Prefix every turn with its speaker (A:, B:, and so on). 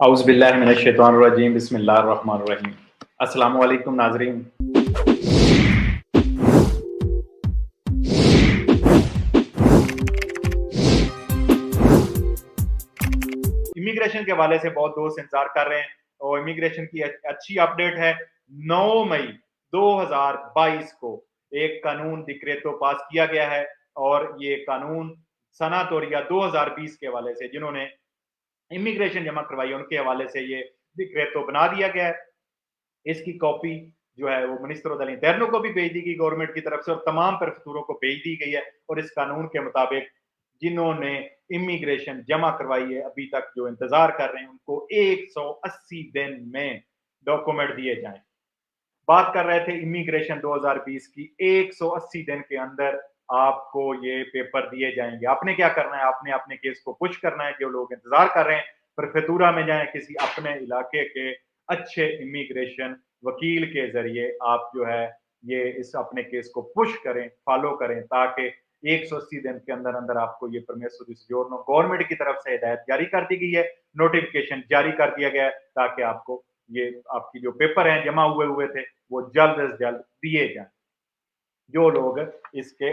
A: औज़ुबिल्लाहिमिनश्शैतानिर्रजीम बिस्मिल्लाहिर्रहमानिर्रहीम। अस्सलामु अलैकुम नाज़रीन। इमिग्रेशन के हवाले से बहुत दोस्त इंतजार कर रहे हैं और इमिग्रेशन की अच्छी अपडेट है। 9 मई 2022 को एक कानून डिक्रेतो पास किया गया है और ये कानून सना तोरिया 2020 के हवाले से जिन्होंने इमिग्रेशन जमा करवाई उनके हवाले से ये डिक्रेतो बना दिया गया है। इसकी कॉपी जो है वो मिनिस्टर दल इंटरनो को भी भेज दी गई गवर्नमेंट की तरफ से और तमाम प्रेफेक्चुरों को भेज दी गई है। और इस कानून के मुताबिक जिन्होंने इमिग्रेशन जमा करवाई है अभी तक जो इंतजार कर रहे हैं उनको 180 दिन में डॉक्यूमेंट दिए जाएं। बात कर रहे थे इमिग्रेशन 2020 की। 180 दिन के अंदर आपको ये पेपर दिए जाएंगे। आपने क्या करना है, आपने अपने केस को पुश करना है। जो लोग इंतजार कर रहे हैं प्रेफेक्चुरा में जाएं, किसी अपने इलाके के अच्छे इमिग्रेशन वकील के जरिए आप जो है ये इस अपने केस को पुश करें, फॉलो करें ताकि 180 दिन के अंदर अंदर आपको ये परमेसो दी सोजोर्नो गवर्नमेंट की तरफ से हिदायत जारी कर दी गई है, नोटिफिकेशन जारी कर दिया गया है ताकि आपको ये आपकी जो पेपर हैं जमा हुए हुए थे वो जल्द से जल्द दिए जाएं। जो लोग इसके